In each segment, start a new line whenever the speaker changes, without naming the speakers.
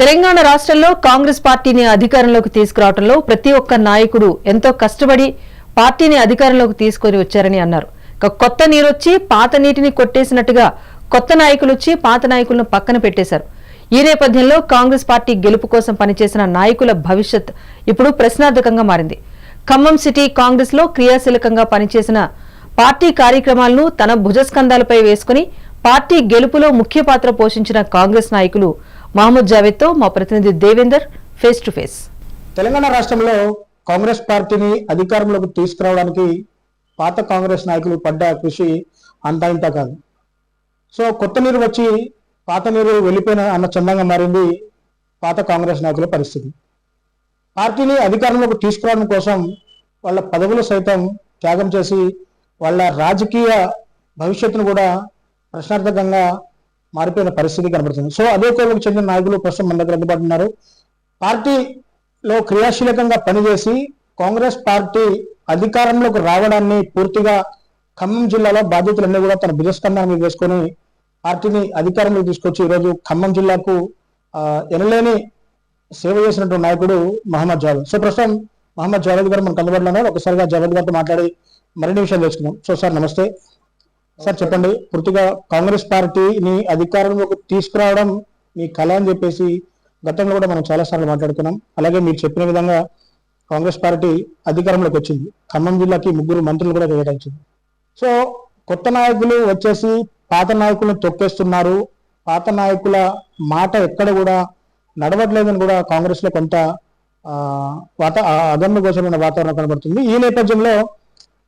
తెలంగాణ రాష్ట్రంలో కాంగ్రెస్ పార్టీని అధికారంలోకి తీసుకురావడంలో ప్రతి ఒక్క నాయకుడు ఎంతో కష్టపడి పార్టీని అధికారంలోకి తీసుకొని వచ్చారని అన్నారు. కొత్త నీరొచ్చి పాత నీటిని కొట్టేసినట్టుగా కొత్త నాయకులు వచ్చి పాత నాయకులను పక్కన పెట్టేశారు. ఈ నేపథ్యంలో కాంగ్రెస్ పార్టీ గెలుపు కోసం పనిచేసిన నాయకుల భవిష్యత్ ఇప్పుడు ప్రశ్నార్థకంగా మారింది. ఖమ్మం సిటీ కాంగ్రెస్ లో క్రియాశీలకంగా పనిచేసిన పార్టీ కార్యక్రమాలను తన భుజస్కంధాలపై వేసుకుని పార్టీ గెలుపులో ముఖ్య పాత్ర పోషించిన కాంగ్రెస్ నాయకులు మహమ్మద్ జావేద్ తో మా ప్రతినిధి Devender face to face.
Telangana రాష్ట్రంలో కాంగ్రెస్ పార్టీని అధికారంలోకి తీసుకురావడానికి పాత కాంగ్రెస్ నాయకులు పడ్డ కృషి అంతా ఇంత కాదు. సో కొత్త నీరు వచ్చి పాత నీరు వెళ్ళిపోయిన అన్న చందంగా మారింది పాత కాంగ్రెస్ నాయకుల పరిస్థితి. పార్టీని అధికారంలోకి తీసుకురావడం కోసం వాళ్ళ పదవులు సైతం త్యాగం చేసి వాళ్ళ రాజకీయ భవిష్యత్తును కూడా ప్రశ్నార్థకంగా మారిపోయిన పరిస్థితి కనబడుతుంది. సో అదే కోవకు చెందిన నాయకులు ప్రస్తుతం మన దగ్గర అందుబాటు ఉన్నారు. పార్టీలో క్రియాశీలకంగా పనిచేసి కాంగ్రెస్ పార్టీ అధికారంలోకి రావడాన్ని పూర్తిగా ఖమ్మం జిల్లాలో బాధ్యతలన్నీ కూడా తన భుజస్కంధాల మీద వేసుకొని పార్టీని అధికారంలోకి తీసుకొచ్చి ఈరోజు ఖమ్మం జిల్లాకు ఎనలేని సేవ చేసినటువంటి నాయకుడు మహమ్మద్ జావేద్. సో ప్రస్తుతం మహమ్మద్ జావేద్ గారు మనకు అందుబాటులో ఉన్నారు. ఒకసారిగా జావేద్ గారితో మాట్లాడి మరిన్ని విషయాలు తెలుసుకుందాం. సో సార్ నమస్తే. సార్ చెప్పండి, పూర్తిగా కాంగ్రెస్ పార్టీని అధికారంలోకి తీసుకురావడం మీ కళ అని చెప్పేసి గతంలో కూడా మనం చాలా సార్లు మాట్లాడుకున్నాం. అలాగే మీరు చెప్పిన విధంగా కాంగ్రెస్ పార్టీ అధికారంలోకి వచ్చింది. ఖమ్మం జిల్లాకి 3 మంత్రులు కూడా కేటాయించింది. సో కొత్త నాయకులు వచ్చేసి పాత నాయకులను తొక్కేస్తున్నారు, పాత నాయకుల మాట ఎక్కడ కూడా నడవట్లేదని కూడా కాంగ్రెస్ లో కొంత అగమ్య గోచరమైన వాతావరణం కనబడుతుంది. ఈ నేపథ్యంలో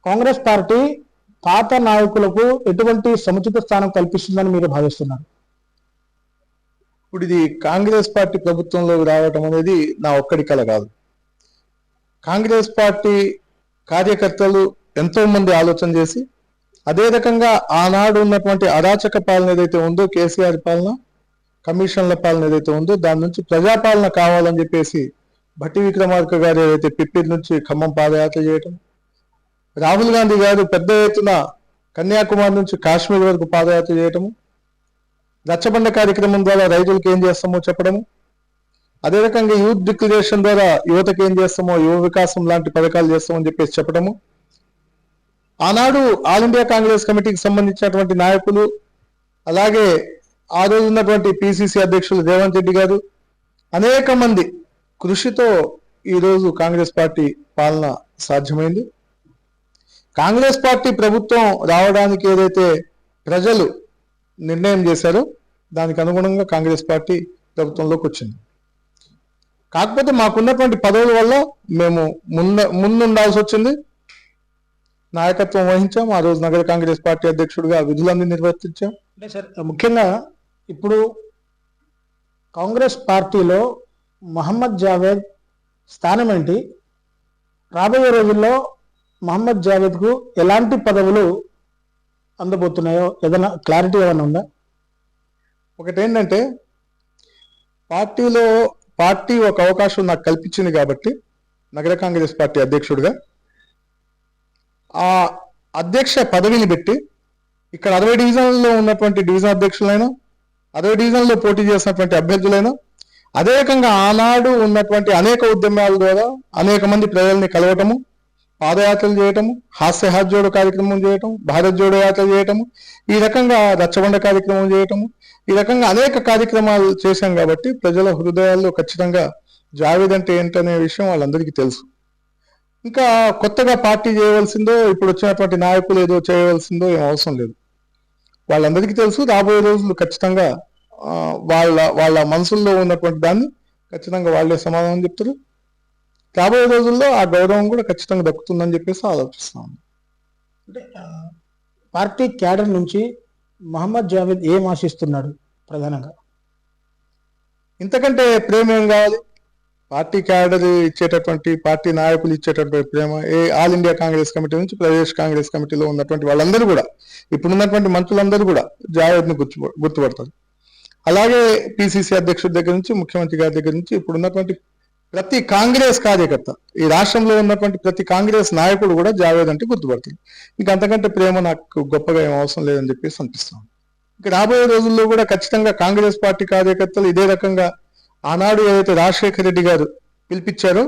కాంగ్రెస్ పార్టీ పాత నాయకులకు ఎటువంటి సముచిత స్థానం కల్పిస్తుందని మీరు భావిస్తున్నారు?
ఇప్పుడు ఇది కాంగ్రెస్ పార్టీ ప్రభుత్వంలో రావటం అనేది నా ఒక్కడి కల కాదు. కాంగ్రెస్ పార్టీ కార్యకర్తలు ఎంతో మంది ఆలోచన చేసి అదే రకంగా ఆనాడు ఉన్నటువంటి అరాచక పాలన ఏదైతే ఉందో, కేసీఆర్ పాలన, కమిషన్ల పాలన ఏదైతే ఉందో, దాని నుంచి ప్రజాపాలన కావాలని చెప్పేసి భట్టి విక్రమార్క గారు ఏదైతే పిప్పిరి నుంచి ఖమ్మం పాదయాత్ర చేయటం, రాహుల్ గాంధీ గారు పెద్ద ఎత్తున కన్యాకుమారి నుంచి కాశ్మీర్ వరకు పాదయాత్ర చేయటము, రచ్చబండ కార్యక్రమం ద్వారా రైతులకు ఏం చేస్తామో చెప్పడము, అదే రకంగా యూత్ డిక్లరేషన్ ద్వారా యువతకు ఏం చేస్తామో, యువ వికాసం లాంటి పథకాలు చేస్తామని చెప్పేసి చెప్పడము, ఆనాడు ఆల్ ఇండియా కాంగ్రెస్ కమిటీకి సంబంధించినటువంటి నాయకులు, అలాగే ఆ రోజు ఉన్నటువంటి పిసిసి అధ్యక్షులు రేవంత్ రెడ్డి గారు అనేక మంది కృషితో ఈరోజు కాంగ్రెస్ పార్టీ పాలన సాధ్యమైంది. కాంగ్రెస్ పార్టీ ప్రభుత్వం రావడానికి ఏదైతే ప్రజలు నిర్ణయం చేశారో దానికి అనుగుణంగా కాంగ్రెస్ పార్టీ ప్రభుత్వంలోకి వచ్చింది. కాకపోతే మాకున్నటువంటి పదవుల వల్ల మేము ముందుండాల్సి వచ్చింది. నాయకత్వం వహించాం. ఆ రోజు నగర కాంగ్రెస్ పార్టీ అధ్యక్షుడిగా విధులన్నీ నిర్వర్తించాం.
అంటే సార్, ముఖ్యంగా ఇప్పుడు కాంగ్రెస్ పార్టీలో మహమ్మద్ జావేద్ స్థానం ఏంటి? రాబోయే రోజుల్లో మహమ్మద్ జావేద్ కు ఎలాంటి పదవులు అందబోతున్నాయో ఏదైనా క్లారిటీ ఏమైనా ఉందా?
ఒకటేంటంటే, పార్టీ ఒక అవకాశం నాకు కల్పించింది కాబట్టి నగర కాంగ్రెస్ పార్టీ అధ్యక్షుడిగా ఆ అధ్యక్ష పదవిని పెట్టి ఇక్కడ 60 డివిజన్లలో ఉన్నటువంటి డివిజన్ అధ్యక్షులైనా, 60 డివిజన్లో పోటీ చేసినటువంటి అభ్యర్థులైనా, అదే రకంగా ఆనాడు ఉన్నటువంటి అనేక ఉద్యమాల ద్వారా అనేక మంది ప్రజల్ని కలవటము, పాదయాత్రలు చేయటము, హాస్య జోడో కార్యక్రమం చేయటం, భారత్ జోడో యాత్ర చేయటము, ఈ రకంగా రచ్చబండ కార్యక్రమం చేయటము, ఈ రకంగా అనేక కార్యక్రమాలు చేశాం కాబట్టి ప్రజల హృదయాల్లో ఖచ్చితంగా జావేద్ అంటే ఏంటనే విషయం వాళ్ళందరికీ తెలుసు. ఇంకా కొత్తగా పార్టీ చేయవలసిందో, ఇప్పుడు వచ్చినటువంటి నాయకులు ఏదో చేయవలసిందో ఏం అవసరం లేదు. వాళ్ళందరికీ తెలుసు. రాబోయే రోజులు ఖచ్చితంగా వాళ్ళ మనసుల్లో ఉన్నటువంటి దాన్ని ఖచ్చితంగా వాళ్ళే సమాధానం చెప్తారు. రాబోయే రోజుల్లో ఆ గౌరవం కూడా ఖచ్చితంగా దక్కుతుందని చెప్పేసి ఆలోచిస్తున్నాను.
అంటే పార్టీ క్యాడర్ నుంచి మహమ్మద్ జావేద్ ఏం ఆశిస్తున్నాడు? ప్రధానంగా
ఇంతకంటే ప్రేమ ఏం కావాలి? పార్టీ క్యాడర్ ఇచ్చేటటువంటి, పార్టీ నాయకులు ఇచ్చేటటువంటి ప్రేమ ఆల్ ఇండియా కాంగ్రెస్ కమిటీ నుంచి ప్రదేశ్ కాంగ్రెస్ కమిటీలో ఉన్నటువంటి వాళ్ళందరూ కూడా, ఇప్పుడున్నటువంటి మంత్రులందరూ కూడా జావేద్ని గుర్తుపడతారు. అలాగే పిసిసి అధ్యక్షుడి దగ్గర నుంచి, ముఖ్యమంత్రి గారి దగ్గర నుంచి ఇప్పుడున్నటువంటి ప్రతి కాంగ్రెస్ కార్యకర్త, ఈ రాష్ట్రంలో ఉన్నటువంటి ప్రతి కాంగ్రెస్ నాయకుడు కూడా జావేద్ అంటే గుర్తుపడతాడు. ఇంకా అంతకంటే ప్రేమ నాకు గొప్పగా ఏం అవసరం లేదని చెప్పేసి అనిపిస్తాను. ఇక రాబోయే రోజుల్లో కూడా ఖచ్చితంగా కాంగ్రెస్ పార్టీ కార్యకర్తలు ఇదే రకంగా ఆనాడు ఏదైతే రాజశేఖర రెడ్డి గారు పిలిపించారో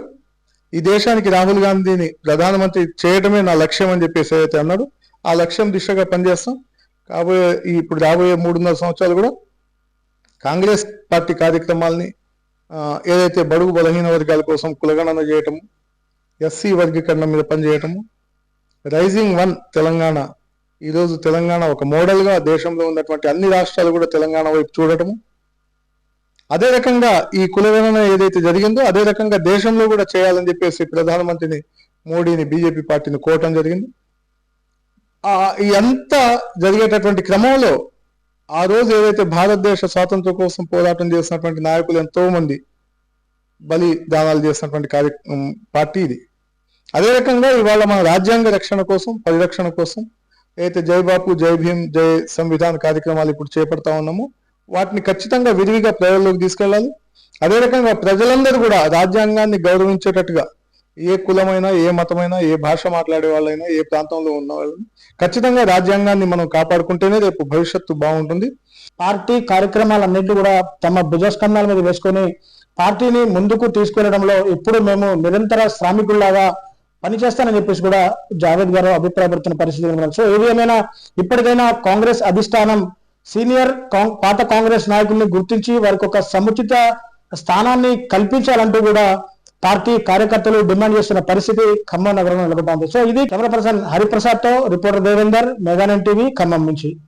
ఈ దేశానికి రాహుల్ గాంధీని ప్రధానమంత్రి చేయడమే నా లక్ష్యం అని చెప్పేసి ఏదైతే అన్నాడు, ఆ లక్ష్యం దిశగా పనిచేస్తాం. ఇప్పుడు రాబోయే 3.5 సంవత్సరాలు కూడా కాంగ్రెస్ పార్టీ కార్యక్రమాలని ఏదైతే బడుగు బలహీన వర్గాల కోసం కులగణన చేయటము, ఎస్సీ వర్గీకరణ మీద పనిచేయటము, రైజింగ్ 1 తెలంగాణ, ఈరోజు తెలంగాణ ఒక మోడల్గా దేశంలో ఉన్నటువంటి అన్ని రాష్ట్రాలు కూడా తెలంగాణ వైపు చూడటము, అదే రకంగా ఈ కులగణన ఏదైతే జరిగిందో అదే రకంగా దేశంలో కూడా చేయాలని చెప్పేసి ప్రధానమంత్రిని మోడీని బీజేపీ పార్టీని కోరటం జరిగింది. ఈ అంతా జరిగేటటువంటి క్రమంలో ఆ రోజు ఏదైతే భారతదేశ స్వాతంత్రం కోసం పోరాటం చేసినటువంటి నాయకులు ఎంతో మంది బలిదానాలు చేసినటువంటి పార్టీ ఇది. అదే రకంగా ఇవాళ మన రాజ్యాంగ రక్షణ కోసం, పరిరక్షణ కోసం ఏదైతే జై బాపు, జై భీమ్, జై సంవిధాన్ కార్యక్రమాలు ఇప్పుడు చేపడతా ఉన్నామో వాటిని ఖచ్చితంగా విరివిగా ప్రజల్లోకి తీసుకెళ్ళాలి. అదే రకంగా ప్రజలందరూ కూడా రాజ్యాంగాన్ని గౌరవించేటట్టుగా ఏ కులమైనా, ఏ మతమైనా, ఏ భాష మాట్లాడే వాళ్ళైనా, ఏ ప్రాంతంలో ఉన్న వాళ్ళైనా ఖచ్చితంగా రాజ్యాంగాన్ని మనం కాపాడుకుంటేనే రేపు భవిష్యత్తు బాగుంటుంది.
పార్టీ కార్యక్రమాలన్నింటినీ కూడా తమ భుజస్కంధాల మీద వేసుకొని పార్టీని ముందుకు తీసుకెళ్లడంలో ఇప్పుడు మేము నిరంతర శ్రామికుల్లాగా పనిచేస్తానని చెప్పేసి కూడా జావేద్ గారు అభిప్రాయపడుతున్న పరిస్థితి. సో ఏది ఏమైనా ఇప్పటికైనా కాంగ్రెస్ అధిష్టానం సీనియర్ పాత కాంగ్రెస్ నాయకుల్ని గుర్తించి వారికి ఒక సముచిత స్థానాన్ని కల్పించాలంటూ కూడా పార్టీ కార్యకర్తలు డిమాండ్ చేస్తున్న పరిస్థితి ఖమ్మం నగరంలో నెలకొంది. సో ఇది కెమెరా పర్సన్ హరిప్రసాద్ తో reporter Devender, mega 9 TV, Khammam నుంచి.